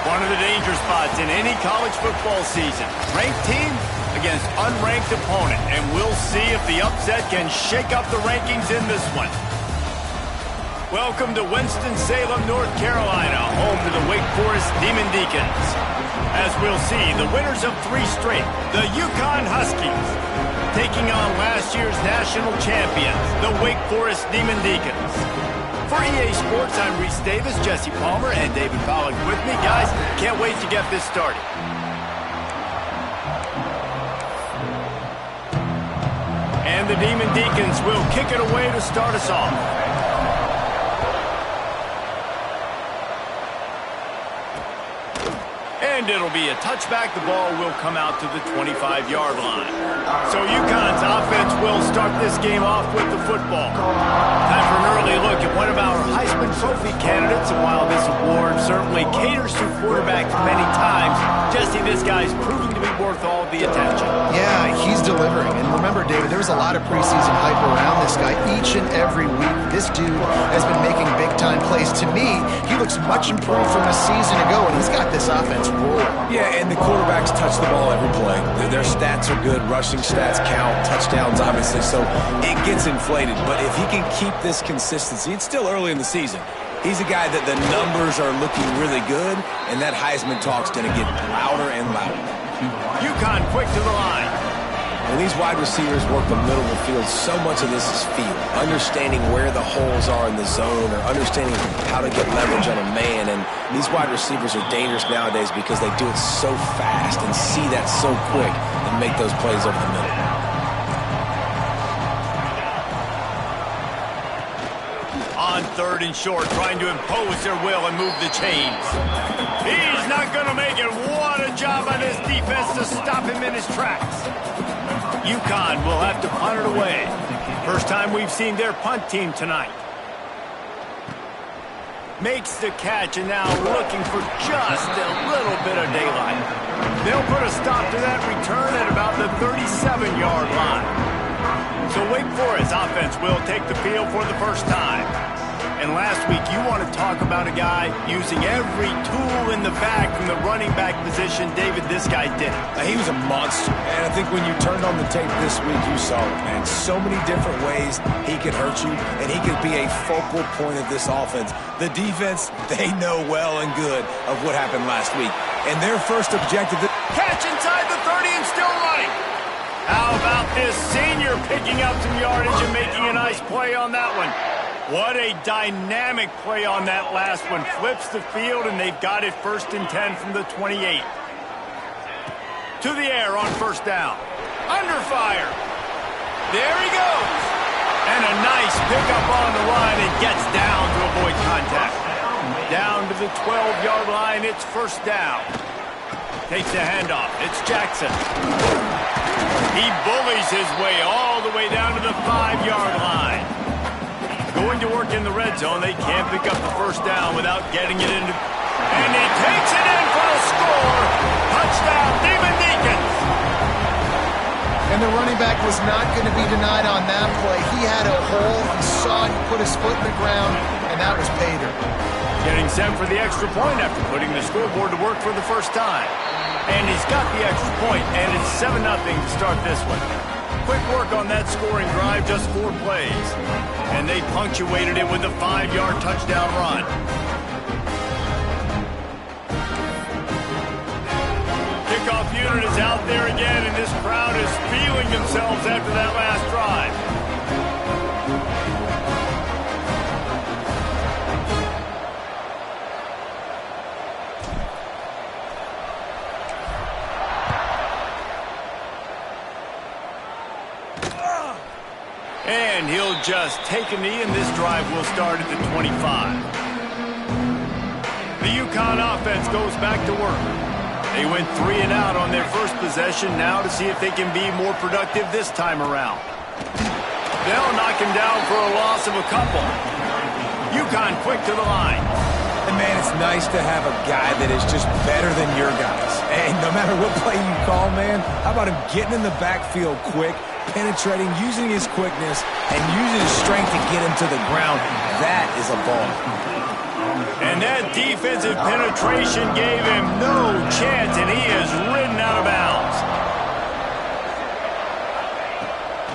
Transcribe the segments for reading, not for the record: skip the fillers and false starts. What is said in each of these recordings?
One of the danger spots in any college football season. Ranked team against unranked opponent. And we'll see if the upset can shake up the rankings in this one. Welcome to Winston-Salem, North Carolina, home to the Wake Forest Demon Deacons. As we'll see, the winners of 3 straight, the UConn Huskies, taking on last year's national champions, the Wake Forest Demon Deacons. For EA Sports, I'm Reese Davis, Jesse Palmer, and David Pollock with me. Guys, can't wait to get this started. And the Demon Deacons will kick it away to start us off. And it'll be a touchback. The ball will come out to the 25-yard line. So UConn's offense will start this game off with the football. Time for an early look at one of our Heisman Trophy candidates. And while this award certainly caters to quarterbacks many times, Jesse, this guy's proving to be worth all the attention. Yeah, he's delivering. And remember, David, there was a lot of preseason hype around this guy each and every week. This dude has been making big-time plays. To me, he looks much improved from a season ago, and he's got this offense rolling. Yeah, and the quarterbacks touch the ball every play. Their stats are good. Rushing stats count. Touchdowns, obviously. So it gets inflated. But if he can keep this consistency, it's still early in the season. He's a guy that the numbers are looking really good, and that Heisman talk's going to get louder and louder. UConn quick to the line. When these wide receivers work the middle of the field, so much of this is feel. Understanding where the holes are in the zone or understanding how to get leverage on a man. And these wide receivers are dangerous nowadays because they do it so fast and see that so quick and make those plays over the middle. On 3rd and short, trying to impose their will and move the chains. He's not going to make it. What a job by this defense to stop him in his tracks. UConn will have to punt it away. First time we've seen their punt team tonight. Makes the catch and now looking for just a little bit of daylight. They'll put a stop to that return at about the 37-yard line. So Wake Forest offense will take the field for the first time. And last week, you want to talk about a guy using every tool in the bag from the running back position. David, this guy did it. He was a monster. And I think when you turned on the tape this week, you saw it, man. So many different ways he could hurt you, and he could be a focal point of this offense. The defense, they know well and good of what happened last week. And their first objective... Catch inside the 30 and still running. How about this senior picking up some yardage and making a nice play on that one? What a dynamic play on that last one. Flips the field, and they've got it 1st and 10 from the 28. To the air on 1st down. Under fire. There he goes. And a nice pickup on the line and gets down to avoid contact. Down to the 12-yard line. It's 1st down. Takes the handoff. It's Jackson. He bullies his way all the way down to the 5-yard line. Going to work in the red zone. They can't pick up the 1st down without getting it into... And he takes it in for the score. Touchdown, Demon Deacons. And the running back was not going to be denied on that play. He had a hole. He saw it. He put his foot in the ground, and that was pay dirt. Getting set for the extra point after putting the scoreboard to work for the first time. And he's got the extra point, and it's 7-0 to start this one. Quick work on that scoring drive, just 4 plays. And they punctuated it with a 5-yard touchdown run. Kickoff unit is out there again, and this crowd is feeling themselves after that last drive. And he'll just take a knee, and this drive will start at the 25. The UConn offense goes back to work. They went 3 and out on their first possession, now to see if they can be more productive this time around. They'll knock him down for a loss of a couple. UConn quick to the line. And, man, it's nice to have a guy that is just better than your guys. And no matter what play you call, man, how about him getting in the backfield quick, penetrating, using his quickness, and using his strength to get him to the ground? That is a ball. And that defensive penetration gave him no chance, and he is ridden out of bounds.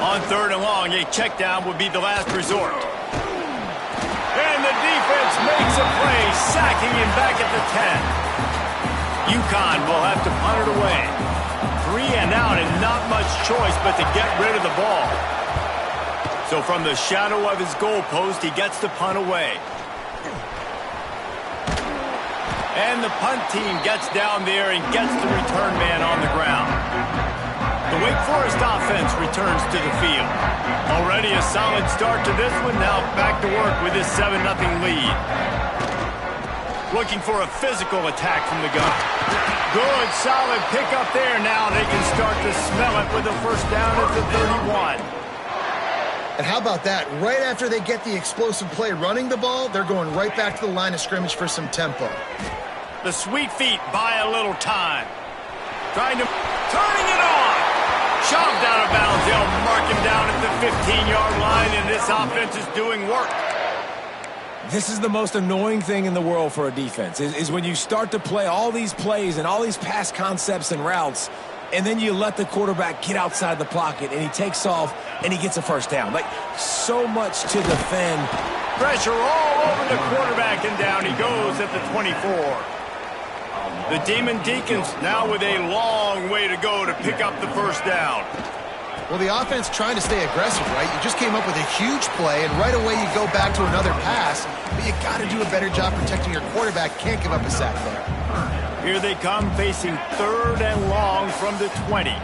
On 3rd and long, a check down would be the last resort. And the defense makes a play, sacking him back at the 10. UConn will have to punt it away. 3 and out, and not much choice but to get rid of the ball. So from the shadow of his goalpost, he gets the punt away. And the punt team gets down there and gets the return man on the ground. The Wake Forest offense returns to the field. Already a solid start to this one. Now back to work with this 7-0 lead. Looking for a physical attack from the gun. Good, solid pickup there. Now they can start to smell it with a first down at the 31. And how about that? Right after they get the explosive play running the ball, they're going right back to the line of scrimmage for some tempo. The sweet feet buy a little time. Turning it on. Shoved out of bounds. They'll mark him down at the 15-yard line, and this offense is doing work. This is the most annoying thing in the world for a defense, is when you start to play all these plays and all these pass concepts and routes, and then you let the quarterback get outside the pocket, and he takes off, and he gets a first down. Like, so much to defend. Pressure all over the quarterback, and down he goes at the 24. The Demon Deacons now with a long way to go to pick up the first down. Well, the offense trying to stay aggressive, right? You just came up with a huge play, and right away you go back to another pass, but you got to do a better job protecting your quarterback. Can't give up a sack there. Here they come, facing 3rd and long from the 20.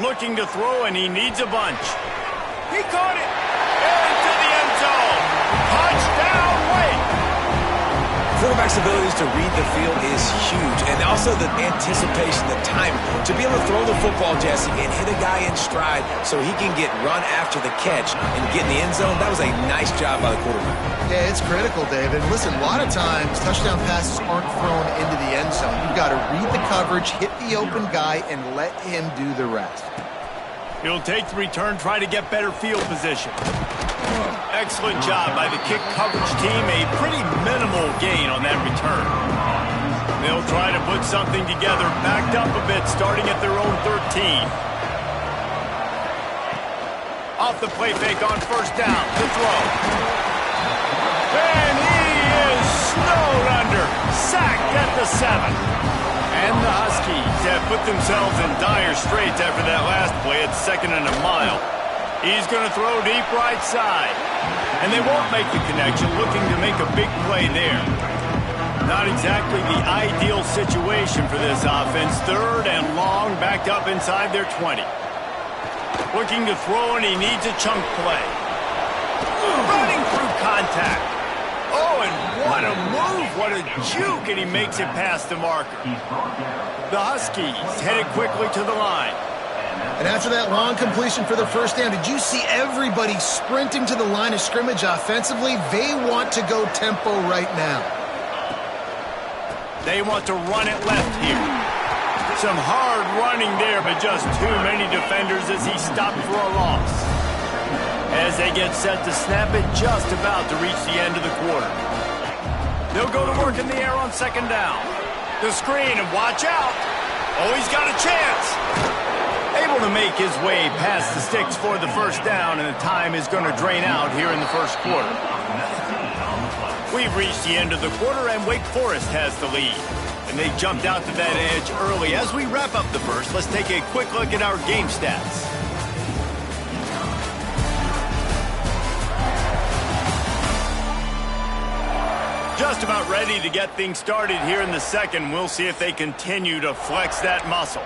Looking to throw, and he needs a bunch. He caught it! Into the end zone! Touchdown, Wake! Quarterback's abilities to read the field is huge, and also the anticipation, the time to be able to throw the football, Jesse, and hit a guy in stride so he can get run after the catch and get in the end zone. That was a nice job by the quarterback. Yeah, it's critical, David. Listen, a lot of times touchdown passes aren't thrown into the end zone. You've got to read the coverage, hit the open guy, and let him do the rest. He'll take the return, try to get better field position. Excellent job by the kick coverage team. A pretty minimal gain on that return. They'll try to put something together, backed up a bit, starting at their own 13. Off the play fake on first down. The throw. And he is snowed under. Sacked at the 7. And the Huskies have put themselves in dire straits after that last play at 2nd and a mile. He's going to throw deep right side. And they won't make the connection, looking to make a big play there. Not exactly the ideal situation for this offense. 3rd and long, backed up inside their 20. Looking to throw, and he needs a chunk play. Running through contact. Oh, and what a move, what a juke, and he makes it past the marker. The Huskies headed quickly to the line. And after that long completion for the first down, did you see everybody sprinting to the line of scrimmage offensively? They want to go tempo right now. They want to run it left here. Some hard running there, but just too many defenders as he stopped for a loss. As they get set to snap it, just about to reach the end of the quarter. They'll go to work in the air on 2nd down. The screen, and watch out. Oh, he's got a chance. Able to make his way past the sticks for the first down, and the time is going to drain out here in the first quarter. We've reached the end of the quarter, and Wake Forest has the lead. And they jumped out to that edge early. As we wrap up the first, let's take a quick look at our game stats. Just about ready to get things started here in the second. We'll see if they continue to flex that muscle.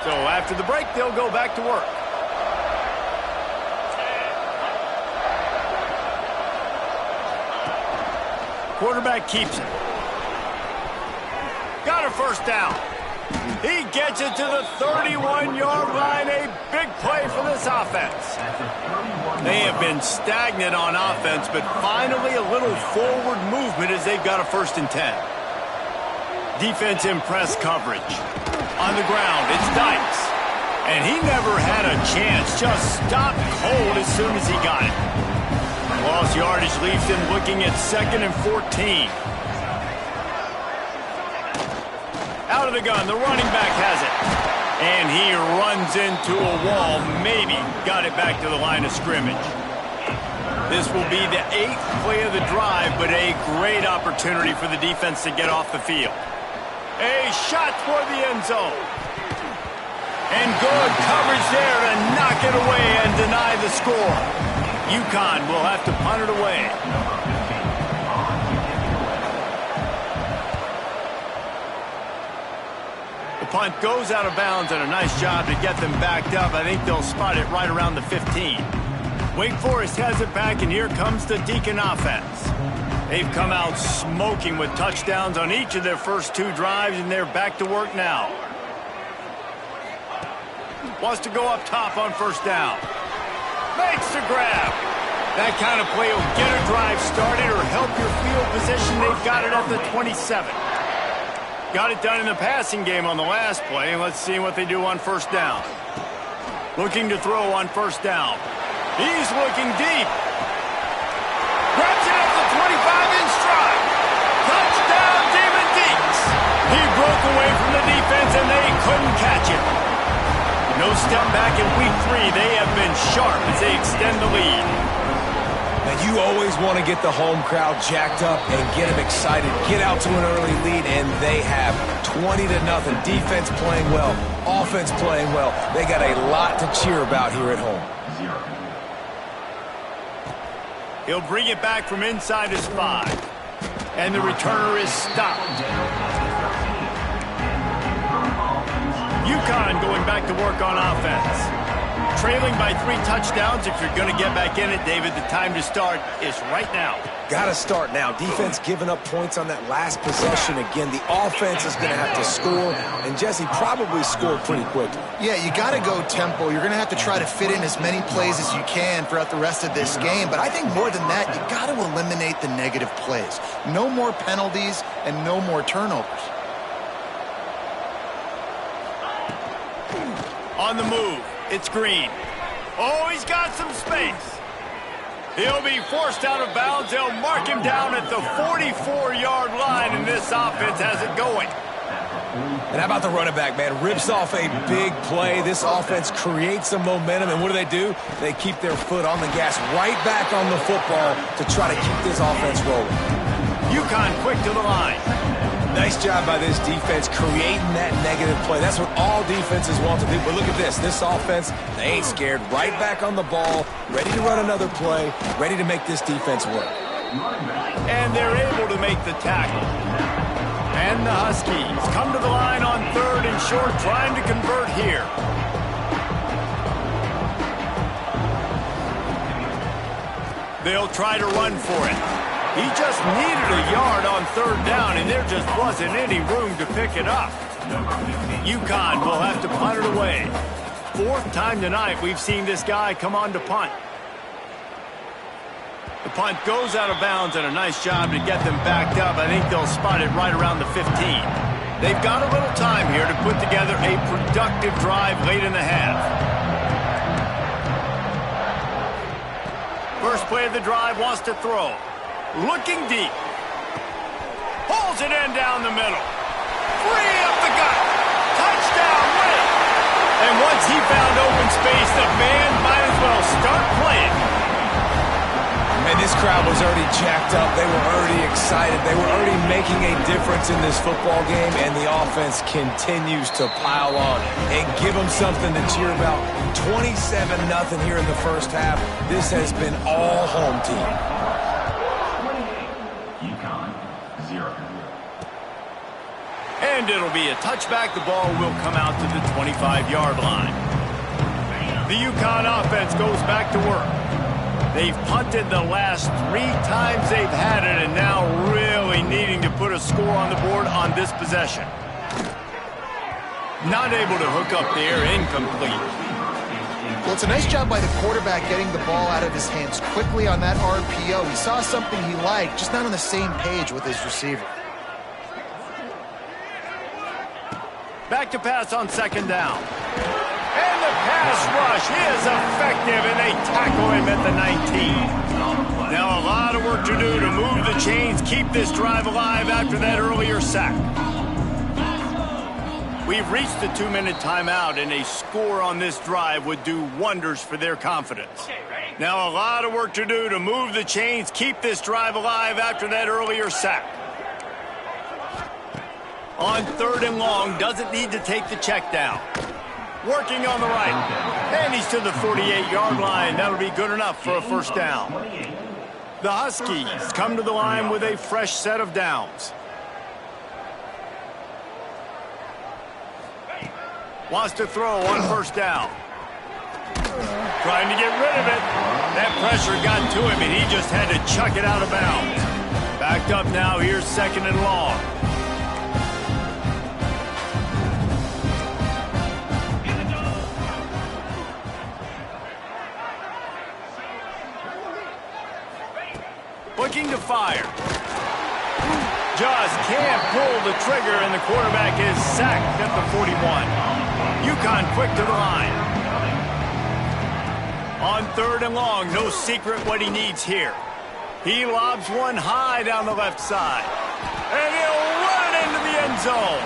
So after the break, they'll go back to work. Quarterback keeps it. Got a first down. He gets it to the 31-yard line. A big play for this offense. They have been stagnant on offense, but finally a little forward movement as they've got a 1st and 10. Defense in press coverage. On the ground, it's Dykes. And he never had a chance. Just stopped cold as soon as he got it. Lost yardage leaves him looking at 2nd and 14. Out of the gun, the running back has it. And he runs into a wall, maybe got it back to the line of scrimmage. This will be the 8th play of the drive, but a great opportunity for the defense to get off the field. A shot toward the end zone. And good coverage there to knock it away and deny the score. UConn will have to punt it away. The punt goes out of bounds, and a nice job to get them backed up. I think they'll spot it right around the 15. Wake Forest has it back, and here comes the Deacon offense. They've come out smoking with touchdowns on each of their first 2 drives, and they're back to work now. Wants to go up top on first down. Makes the grab. That kind of play will get a drive started or help your field position. They've got it at the 27. Got it done in the passing game on the last play, and let's see what they do on first down. Looking to throw on first down. He's looking deep. Grabs it up the 25 in stride. Touchdown, Damon Deeks. He broke away from the defense, and they couldn't catch it. No step back in week 3. They have been sharp as they extend the lead. And you always want to get the home crowd jacked up and get them excited. Get out to an early lead, and they have 20-0. Defense playing well, offense playing well. They got a lot to cheer about here at home. He'll bring it back from inside his 5. And the returner is stopped. UConn going back to work on offense. Trailing by 3 touchdowns. If you're going to get back in it, David, the time to start is right now. Got to start now. Defense giving up points on that last possession. Again, the offense is going to have to score, and Jesse probably score pretty quickly. Yeah, you got to go tempo. You're going to have to try to fit in as many plays as you can throughout the rest of this game. But I think more than that, you got to eliminate the negative plays. No more penalties and no more turnovers. On the move, it's Green. Oh, he's got some space. He'll be forced out of bounds. They'll mark him down at the 44-yard line, and this offense has it going. And how about the running back, man? Rips off a big play. This offense creates some momentum, and what do? They keep their foot on the gas, right back on the football to try to keep this offense rolling. UConn quick to the line. Nice job by this defense creating that negative play. That's what all defenses want to do. But look at this. This offense, they ain't scared. Right back on the ball, ready to run another play, ready to make this defense work. And they're able to make the tackle. And the Huskies come to the line on 3rd and short, trying to convert here. They'll try to run for it. He just needed a yard on 3rd down, and there just wasn't any room to pick it up. UConn will have to punt it away. 4th time tonight we've seen this guy come on to punt. The punt goes out of bounds, and a nice job to get them backed up. I think they'll spot it right around the 15. They've got a little time here to put together a productive drive late in the half. First play of the drive, wants to throw. Looking deep. Pulls it in down the middle. Free up the gut. Touchdown win. And once he found open space, the band might as well start playing. And this crowd was already jacked up. They were already excited. They were already making a difference in this football game, and the offense continues to pile on and give them something to cheer about. 27-0 here in the first half. This has been all home team. And it'll be a touchback. The ball will come out to the 25-yard line. The UConn offense goes back to work. They've punted the last 3 times they've had it, and now really needing to put a score on the board on this possession. Not able to hook up there, incomplete. Well, it's a nice job by the quarterback getting the ball out of his hands quickly on that RPO. He saw something he liked, just not on the same page with his receiver. Back to pass on 2nd down. And rush is effective, and they tackle him at the 19. Now a lot of work to do to move the chains, keep this drive alive after that earlier sack. We've reached the 2-minute timeout, and a score on this drive would do wonders for their confidence. Now a lot of work to do to move the chains, keep this drive alive after that earlier sack. On 3rd and long, doesn't need to take the check down. Working on the right. And he's to the 48-yard line. That'll be good enough for a first down. The Huskies come to the line with a fresh set of downs. Wants to throw on first down. Trying to get rid of it. That pressure got to him, and he just had to chuck it out of bounds. Backed up now. Here's 2nd and long. Looking to fire. Just can't pull the trigger, and the quarterback is sacked at the 41. UConn quick to the line. On 3rd and long, no secret what he needs here. He lobs one high down the left side. And he'll run it into the end zone.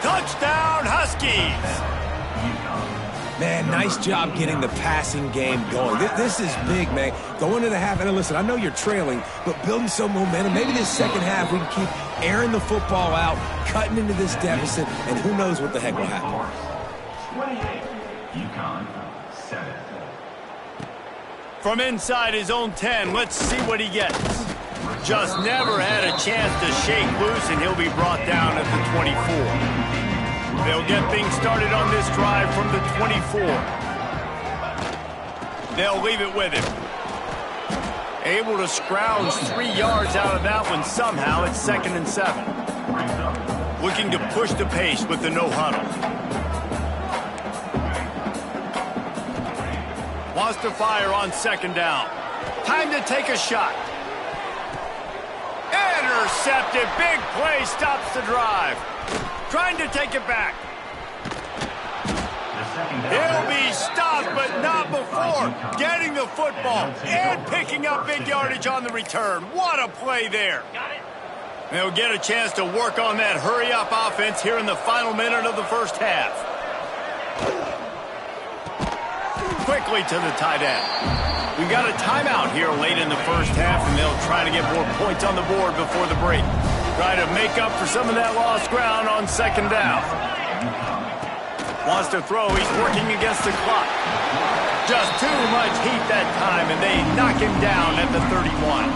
Touchdown, Huskies! Man, nice job getting the passing game going. This is big, man. Going into the half, and listen, I know you're trailing, but building some momentum. Maybe this second half we can keep airing the football out, cutting into this deficit, and who knows what the heck will happen. 28, UConn, 7. From inside his own 10, let's see what he gets. Just never had a chance to shake loose, and he'll be brought down at the 24. They'll get things started on this drive from the 24. They'll leave it with him. Able to scrounge 3 yards out of that one somehow. It's 2nd and 7. Looking to push the pace with the no huddle. Wants to fire on 2nd down. Time to take a shot. Intercepted. Big play stops the drive. Trying to take it back. He'll be stopped, but not before getting the football and picking up big yardage on the return. What a play there. They'll get a chance to work on that hurry-up offense here in the final minute of the first half. Quickly to the tight end. We got a timeout here late in the first half, and they'll try to get more points on the board before the break. Try to make up for some of that lost ground on 2nd down. Wants to throw. He's working against the clock. Just too much heat that time, and they knock him down at the 31.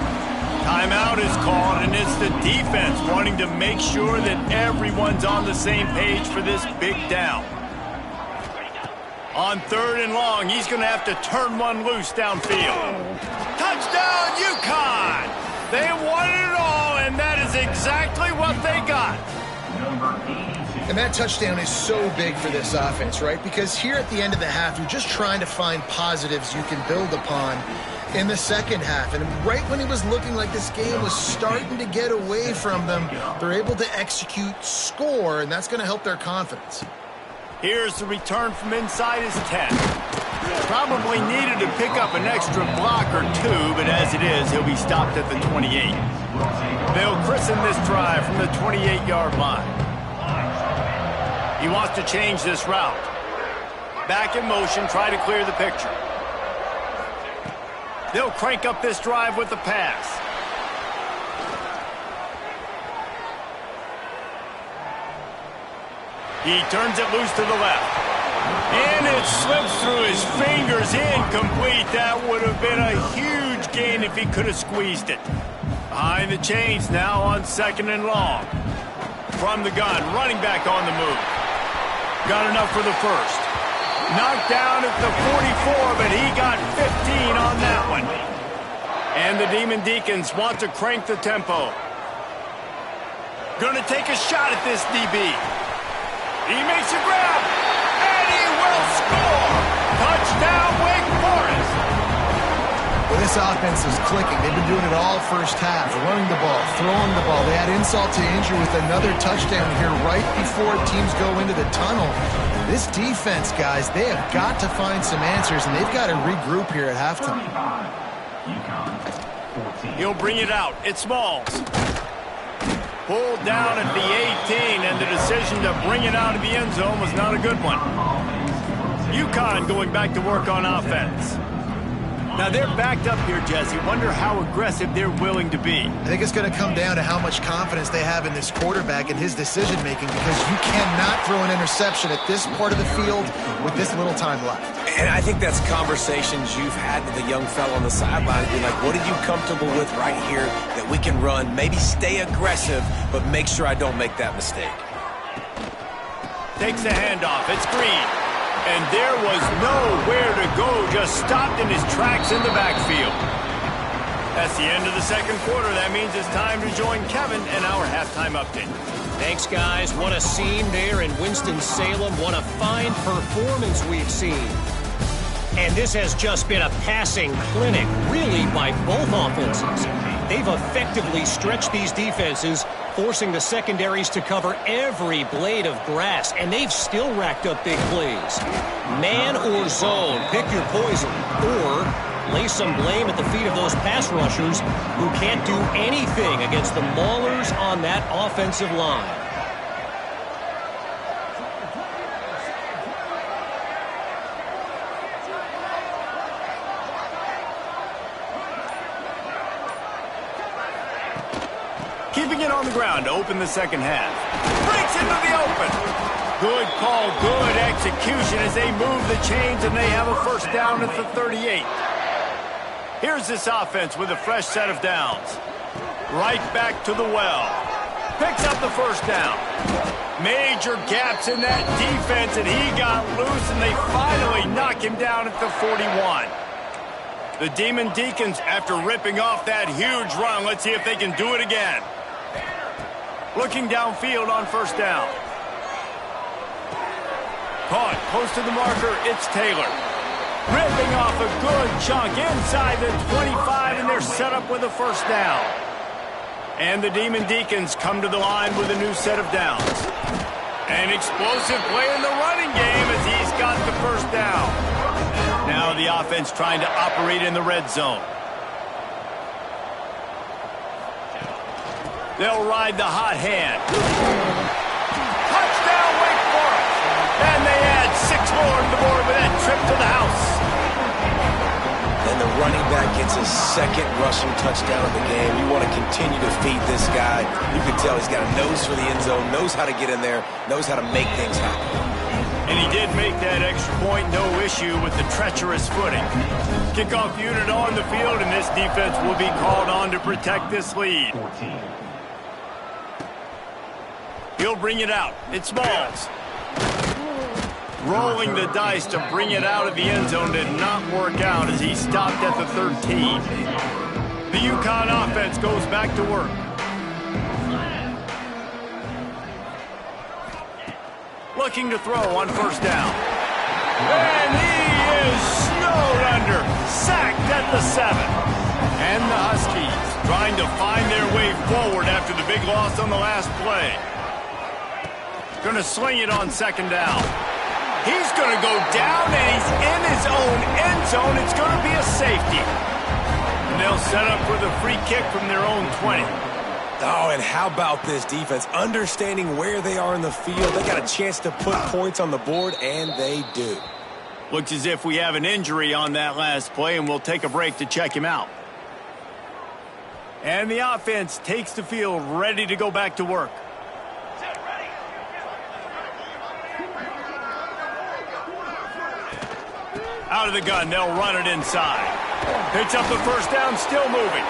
Timeout is called, and it's the defense wanting to make sure that everyone's on the same page for this big down. On 3rd and long, he's going to have to turn one loose downfield. Touchdown, UConn! They wanted it all, and that is exactly what they got. And that touchdown is so big for this offense, right? Because here at the end of the half, you're just trying to find positives you can build upon in the second half. And right when it was looking like this game was starting to get away from them, they're able to execute, score, and that's going to help their confidence. Here's the return from inside his 10. Probably needed to pick up an extra block or two, but as it is, he'll be stopped at the 28. They'll christen this drive from the 28-yard line. He wants to change this route. Back in motion, try to clear the picture. They'll crank up this drive with the pass. He turns it loose to the left. And it slips through his fingers, incomplete. That would have been a huge gain if he could have squeezed it. Behind the chains now on 2nd and long. From the gun, running back on the move. Got enough for the first. Knocked down at the 44, but he got 15 on that one. And the Demon Deacons want to crank the tempo. Gonna take a shot at this DB. He makes a grab, and he will score! Touchdown, Wake Forest! Well, this offense is clicking. They've been doing it all first half, running the ball, throwing the ball. They add insult to injury with another touchdown here right before teams go into the tunnel. This defense, guys, they have got to find some answers, and they've got to regroup here at halftime. He'll bring it out. It's Smalls. Pulled down at the 18, and the decision to bring it out of the end zone was not a good one. UConn going back to work on offense. Now they're backed up here, Jesse. Wonder how aggressive they're willing to be. I think it's going to come down to how much confidence they have in this quarterback and his decision-making, because you cannot throw an interception at this part of the field with this little time left. And I think that's conversations you've had with the young fella on the sideline. Be like, what are you comfortable with right here that we can run? Maybe stay aggressive, but make sure I don't make that mistake. Takes the handoff. It's Green. And there was nowhere to go, just stopped in his tracks in the backfield. That's the end of the second quarter. That means it's time to join Kevin and our halftime update. Thanks, guys. What a scene there in Winston-Salem. What a fine performance we've seen. And this has just been a passing clinic, really, by both offenses. They've effectively stretched these defenses, forcing the secondaries to cover every blade of grass, and they've still racked up big plays. Man or zone, pick your poison, or lay some blame at the feet of those pass rushers who can't do anything against the maulers on that offensive line. Keeping it on the ground to open the second half. Breaks into the open. Good call, good execution as they move the chains, and they have a first down at the 38. Here's this offense with a fresh set of downs. Right back to the well. Picks up the first down. Major gaps in that defense, and he got loose, and they finally knock him down at the 41. The Demon Deacons, after ripping off that huge run, let's see if they can do it again. Looking downfield on first down. Caught close to the marker, it's Taylor. Ripping off a good chunk inside the 25, and they're set up with a first down. And the Demon Deacons come to the line with a new set of downs. An explosive play in the running game as he's got the first down. Now the offense trying to operate in the red zone. They'll ride the hot hand. Touchdown, Wake Forest. And they add 6 more to the board with that trip to the house. And the running back gets his second rushing touchdown of the game. You want to continue to feed this guy. You can tell he's got a nose for the end zone, knows how to get in there, knows how to make things happen. And he did make that extra point, no issue with the treacherous footing. Kickoff unit on the field, and this defense will be called on to protect this lead. 14. He'll bring it out. It's Smalls. Rolling the dice to bring it out of the end zone did not work out as he stopped at the 13. The UConn offense goes back to work. Looking to throw on first down. And he is snowed under. Sacked at the 7. And the Huskies trying to find their way forward after the big loss on the last play. Going to sling it on second down. He's going to go down, and he's in his own end zone. It's going to be a safety. And they'll set up with a free kick from their own 20. Oh, and how about this defense? Understanding where they are in the field. They got a chance to put points on the board, and they do. Looks as if we have an injury on that last play, and we'll take a break to check him out. And the offense takes the field ready to go back to work. Out of the gun, they'll run it inside. Picks up the first down, still moving.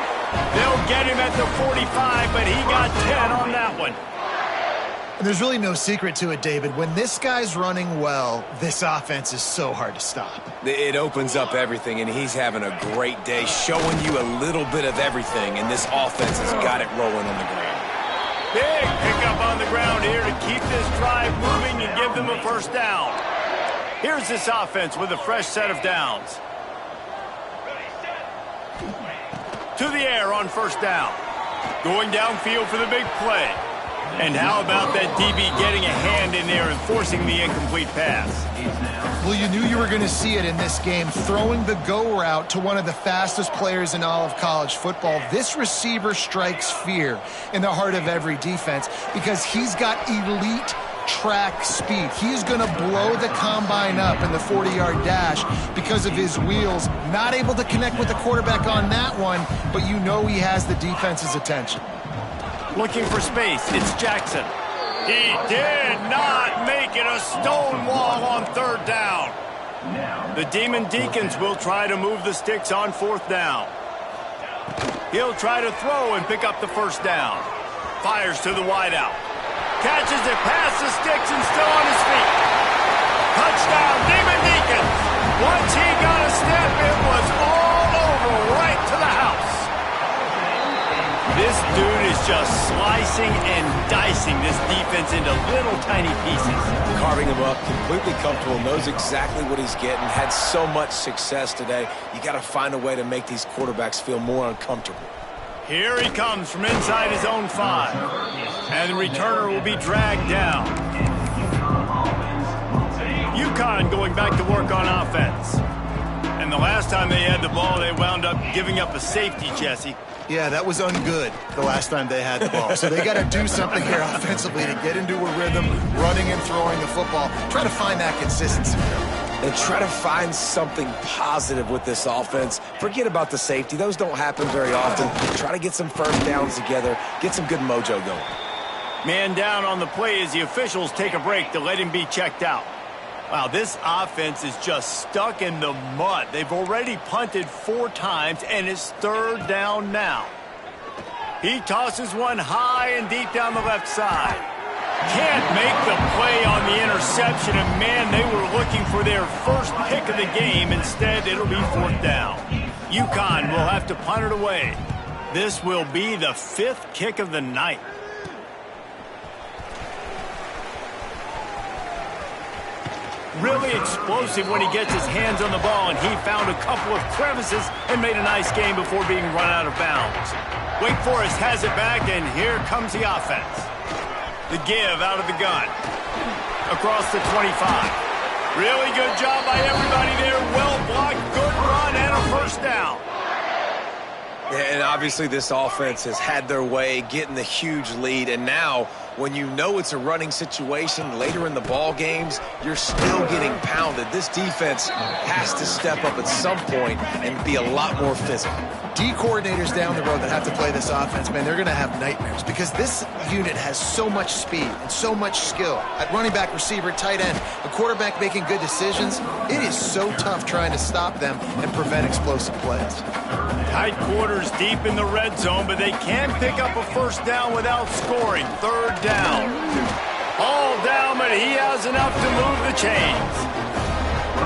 They'll get him at the 45, but he got 10 on that one. And there's really no secret to it, David. When this guy's running well, this offense is so hard to stop. It opens up everything, and he's having a great day, showing you a little bit of everything, and this offense has got it rolling on the ground. Big pickup on the ground here to keep this drive moving and give them a first down. Here's this offense with a fresh set of downs. To the air on first down. Going downfield for the big play. And how about that DB getting a hand in there and forcing the incomplete pass? Well, you knew you were going to see it in this game, throwing the go route to one of the fastest players in all of college football. This receiver strikes fear in the heart of every defense because he's got elite track speed. He's going to blow the combine up in the 40-yard dash because of his wheels. Not able to connect with the quarterback on that one, but you know he has the defense's attention. Looking for space, it's Jackson. He did not make it a stone wall on third down. The Demon Deacons will try to move the sticks on fourth down. He'll try to throw and pick up the first down. Fires to the wideout. Catches it past the sticks and still on his feet. Touchdown, Demon Deacons. Once he got a step, it was all over right to the house. This dude is just slicing and dicing this defense into little tiny pieces. Carving him up, completely comfortable, knows exactly what he's getting, had so much success today. You got to find a way to make these quarterbacks feel more uncomfortable. Here he comes from inside his own 5. And the returner will be dragged down. UConn going back to work on offense. And the last time they had the ball, they wound up giving up a safety, Jesse. Yeah, that was ungood the last time they had the ball. So they got to do something here offensively to get into a rhythm, running and throwing the football. Try to find that consistency. And try to find something positive with this offense. Forget about the safety. Those don't happen very often. Try to get some first downs together. Get some good mojo going. Man down on the play as the officials take a break to let him be checked out. Wow, this offense is just stuck in the mud. They've already punted 4 times, and it's third down now. He tosses one high and deep down the left side. Can't make the play on the interception, and man, they were looking for their first pick of the game. Instead, it'll be fourth down. UConn will have to punt it away. This will be the 5th kick of the night. Really explosive when he gets his hands on the ball, and he found a couple of crevices and made a nice game before being run out of bounds. Wake Forest has it back, and here comes the offense. The give out of the gun. Across the 25. Really good job by everybody there. Well blocked, good run, and a first down. And obviously this offense has had their way, getting the huge lead, and now when you know it's a running situation later in the ball games, you're still getting pounded. This defense has to step up at some point and be a lot more physical. D coordinators down the road that have to play this offense, man, they're going to have nightmares because this unit has so much speed and so much skill. At running back, receiver, tight end, a quarterback making good decisions, it is so tough trying to stop them and prevent explosive plays. Tight quarters deep in the red zone, but they can pick up a first down without scoring. Third down. All down, but he has enough to move the chains.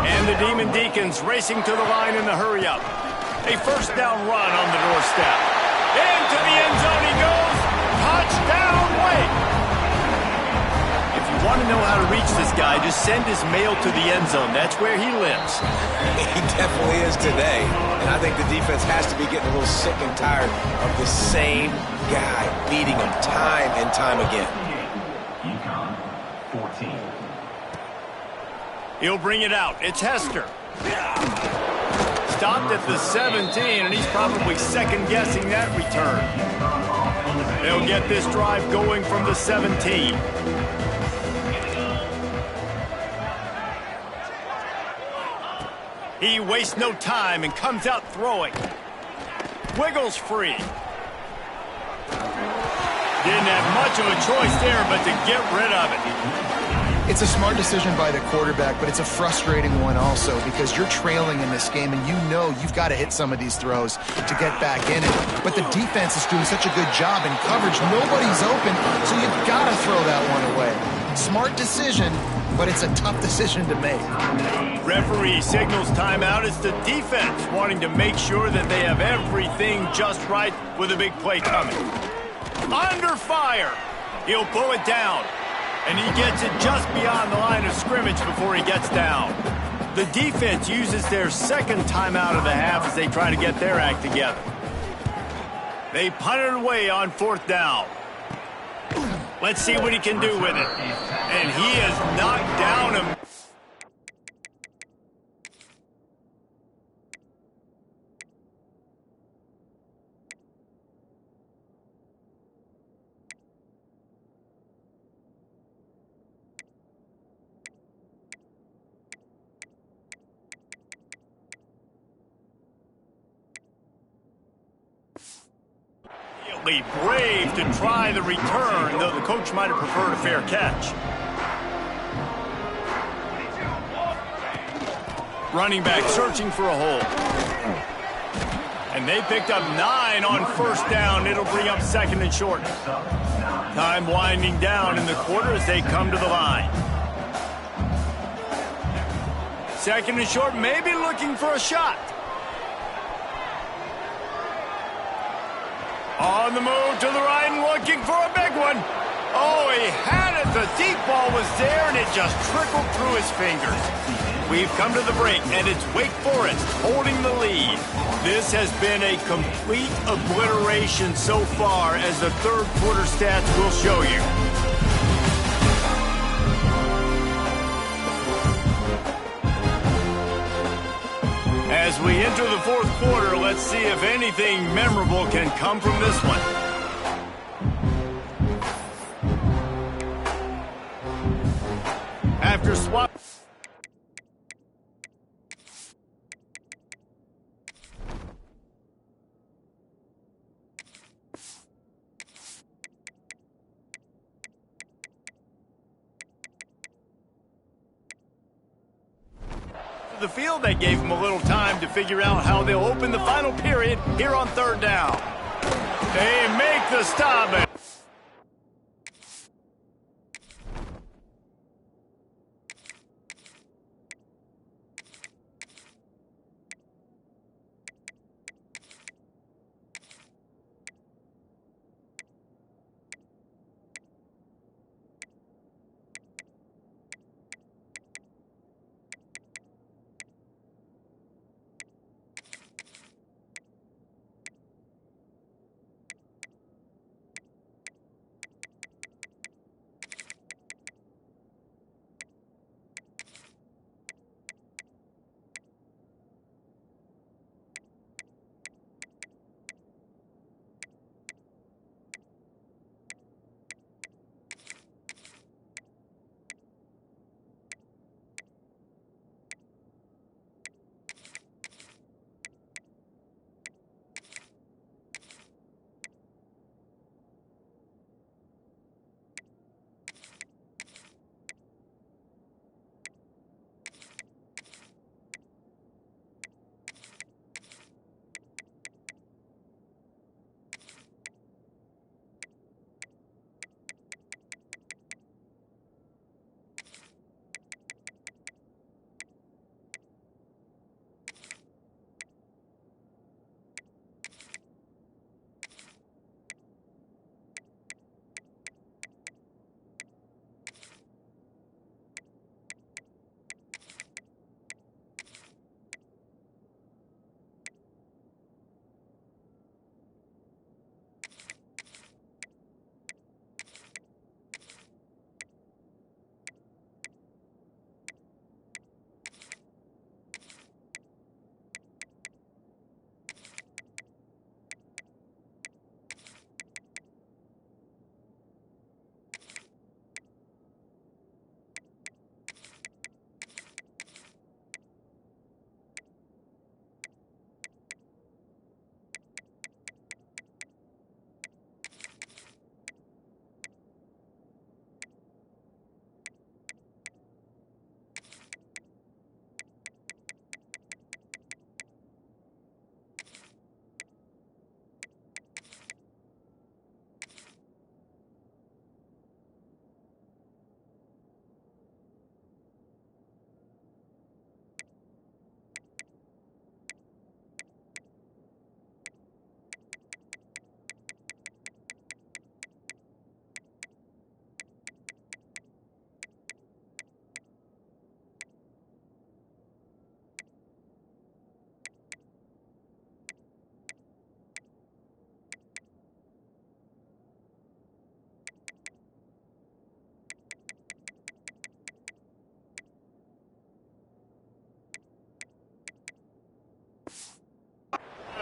And the Demon Deacons racing to the line in the hurry-up. A first down run on the doorstep. Into the end zone he goes. Touchdown, Wake. If you want to know how to reach this guy, just send his mail to the end zone. That's where he lives. He definitely is today. And I think the defense has to be getting a little sick and tired of the same guy beating him time and time again. UConn, 14. He'll bring it out. It's Hester. Stopped at the 17, and he's probably second-guessing that return. They'll get this drive going from the 17. He wastes no time and comes out throwing. Wiggles free. Didn't have much of a choice there, but to get rid of it. It's a smart decision by the quarterback, but it's a frustrating one also because you're trailing in this game and you know you've got to hit some of these throws to get back in it. But the defense is doing such a good job in coverage. Nobody's open, so you've got to throw that one away. Smart decision, but it's a tough decision to make. Referee signals timeout. It's the defense wanting to make sure that they have everything just right with a big play coming. Under fire. He'll pull it down. And he gets it just beyond the line of scrimmage before he gets down. The defense uses their second timeout of the half as they try to get their act together. They punted away on 4th down. Let's see what he can do with it. And he has knocked down him. Brave to try the return, though the coach might have preferred a fair catch. Running back searching for a hole. And they picked up 9 on 1st down. It'll bring up 2nd and short. Time winding down in the quarter as they come to the line. 2nd and short, maybe looking for a shot. On the move to the right and looking for a big one. Oh, he had it. The deep ball was there, and it just trickled through his fingers. We've come to the break, and it's Wake Forest holding the lead. This has been a complete obliteration so far, as the 3rd quarter stats will show you. As we enter the 4th quarter, let's see if anything memorable can come from this one. After swap. The field, that gave them a little time to figure out how they'll open the final period here on 3rd down. They make the stop.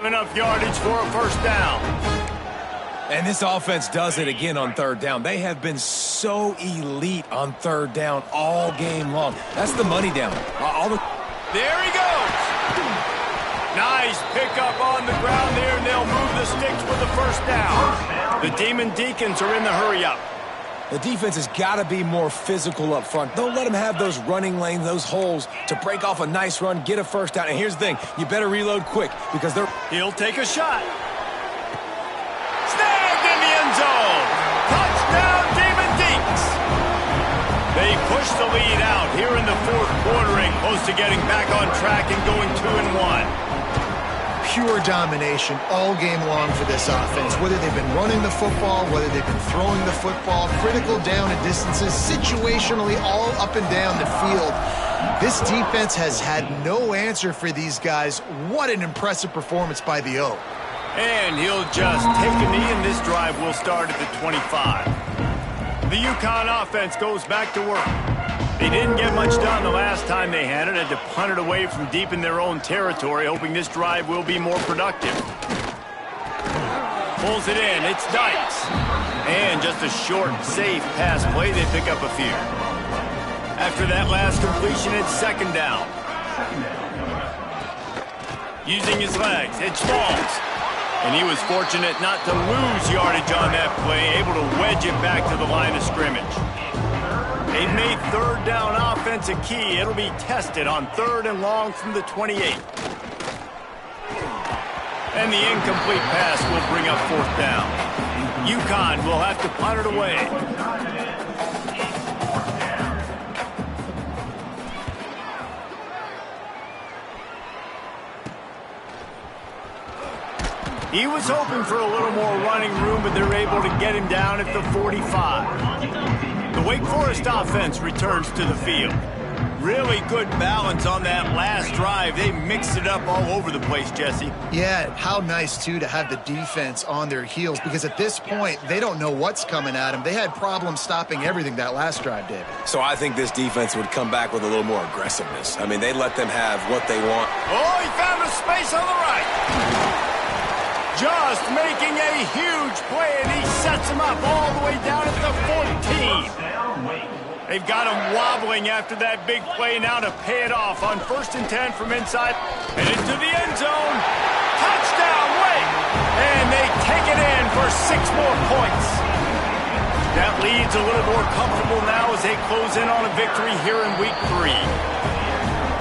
Enough yardage for a first down. And this offense does it again on third down. They have been so elite on third down all game long. That's the money down. There he goes. Nice pickup on the ground there, and they'll move the sticks with the first down. The Demon Deacons are in the hurry-up. The defense has got to be more physical up front. Don't let them have those running lanes, those holes to break off a nice run, get a first down. And here's the thing, you better reload quick because they're... He'll take a shot. Snagged in the end zone. Touchdown, Demon Deacs. They push the lead out here in the fourth quarter and close to getting back on track and going 2-1. Pure domination all game long for this offense. Whether they've been running the football, whether they've been throwing the football, critical down and distances, situationally all up and down the field. This defense has had no answer for these guys. What an impressive performance by the O. And he'll just take a knee, and this drive will start at the 25. The UConn offense goes back to work. They didn't get much done the last time they had it. Had to punt it away from deep in their own territory, hoping this drive will be more productive. Pulls it in. It's Dykes. And just a short, safe pass play. They pick up a few. After that last completion, it's second down. Using his legs, it's Smalls. And he was fortunate not to lose yardage on that play, able to wedge it back to the line of scrimmage. They've made third down offense a key. It'll be tested on third and long from the 28. And the incomplete pass will bring up fourth down. UConn will have to punt it away. He was hoping for a little more running room, but they're able to get him down at the 45. The Wake Forest offense returns to the field. Really good balance on that last drive. They mixed it up all over the place, Jesse. Yeah, how nice, too, to have the defense on their heels, because at this point, they don't know what's coming at them. They had problems stopping everything that last drive, David. So I think this defense would come back with a little more aggressiveness. I mean, they'd let them have what they want. Oh, he found a space on the right. Just making a huge play, and he sets him up all the way down at the 14. They've got him wobbling after that big play now to pay it off on 1st and 10 from inside and into the end zone. Touchdown, Wake! And they take it in for 6 more points. That lead's a little more comfortable now as they close in on a victory here in week 3.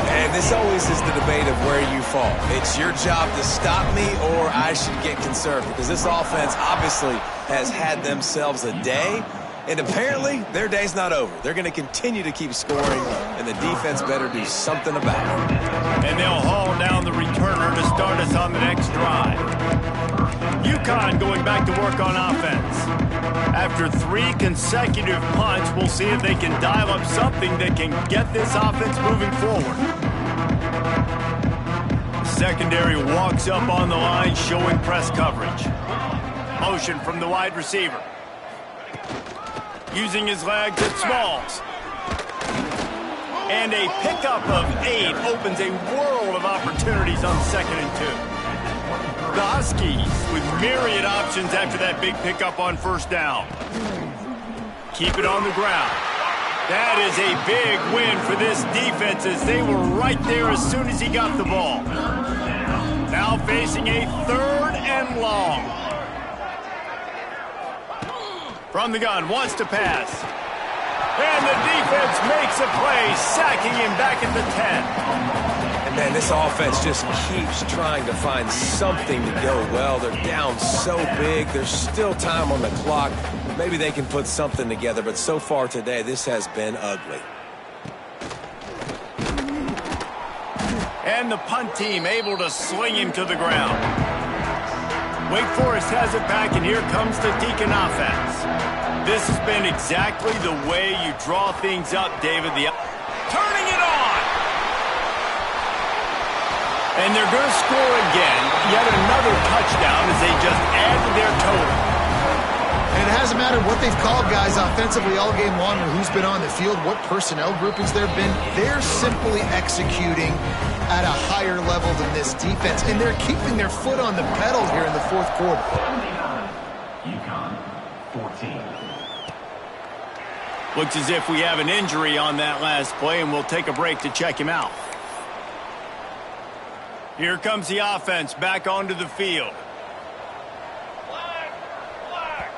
And this always is the debate of where you fall. It's your job to stop me or I should get conservative, because this offense obviously has had themselves a day, and apparently their day's not over. They're going to continue to keep scoring, and the defense better do something about it. And they'll haul down the returner to start us on the next drive. UConn going back to work on offense. After 3 consecutive punts, we'll see if they can dial up something that can get this offense moving forward. Secondary walks up on the line, showing press coverage. Motion from the wide receiver. Using his legs, it's Smalls. And a pickup of 8 opens a world of opportunities on 2nd and 2. The Huskies with myriad options after that big pickup on 1st down. Keep it on the ground. That is a big win for this defense, as they were right there as soon as he got the ball. Now facing a 3rd and long. From the gun, wants to pass. And the defense makes a play, sacking him back at the 10. And man, this offense just keeps trying to find something to go well. They're down so big. There's still time on the clock. Maybe they can put something together, but so far today, this has been ugly. And the punt team able to sling him to the ground. Wake Forest has it back, and here comes the Deacon offense. This has been exactly the way you draw things up, David. Turning it on! And they're going to score again. Yet another touchdown as they just add to their total. And it hasn't mattered what they've called guys offensively all game long, or who's been on the field, what personnel groupings there have been. They're simply executing at a higher level than this defense, and they're keeping their foot on the pedal here in the fourth quarter. UConn, 14. Looks as if we have an injury on that last play, and we'll take a break to check him out. Here comes the offense back onto the field.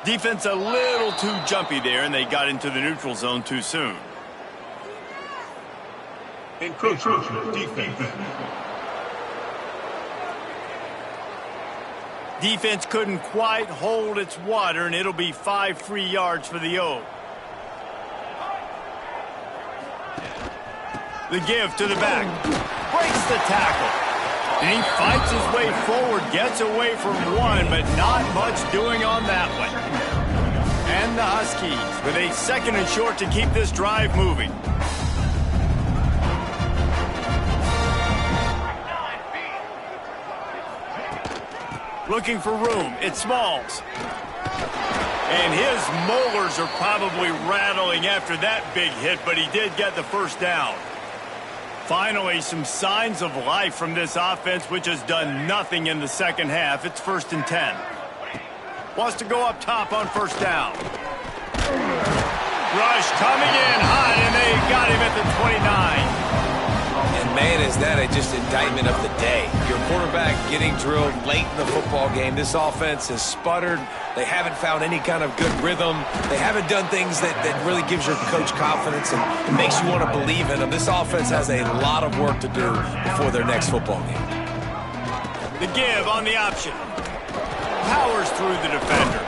Defense a little too jumpy there, and they got into the neutral zone too soon. Encroachment defense. Defense couldn't quite hold its water, and it'll be 5 free yards for the O. The give to the back. Breaks the tackle. And he fights his way forward, gets away from one, but not much doing on that one. And the Huskies with a 2nd and short to keep this drive moving. Looking for room. It's Smalls. And his molars are probably rattling after that big hit, but he did get the first down. Finally, some signs of life from this offense, which has done nothing in the second half. It's 1st and 10. Wants to go up top on 1st down. Rush coming in hot, and they got him at the 29. And, man, is that just indictment of the day. Your quarterback getting drilled late in the football game. This offense has sputtered. They haven't found any kind of good rhythm. They haven't done things that really gives your coach confidence and makes you want to believe in them. This offense has a lot of work to do before their next football game. The give on the option. Powers through the defender.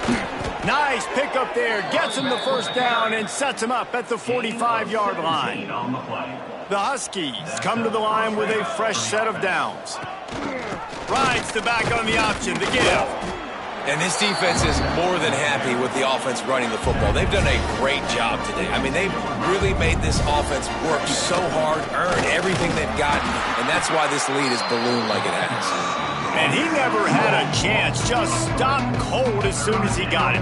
Nice pickup there. Gets him the first down and sets him up at the 45-yard line. The Huskies come to the line with a fresh set of downs. Rides the back on the option. The give. And this defense is more than happy with the offense running the football. They've done a great job today. I mean, they've really made this offense work so hard, earn everything they've gotten, and that's why this lead is ballooned like it has. And he never had a chance. Just stopped cold as soon as he got it.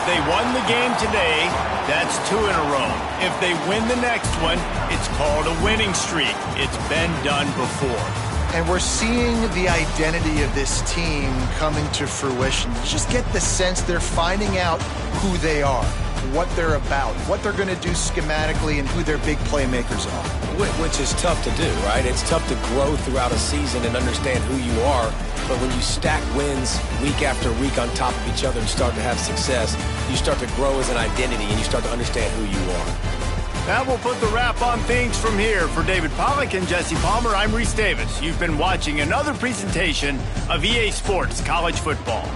They won the game today. That's 2 in a row. If they win the next one, it's called a winning streak. It's been done before. And we're seeing the identity of this team coming to fruition. You just get the sense they're finding out who they are, what they're about, what they're going to do schematically, and who their big playmakers are. Which is tough to do, right? It's tough to grow throughout a season and understand who you are. But when you stack wins week after week on top of each other and start to have success, you start to grow as an identity and you start to understand who you are. That will put the wrap on things from here. For David Pollack and Jesse Palmer, I'm Reese Davis. You've been watching another presentation of EA Sports College Football.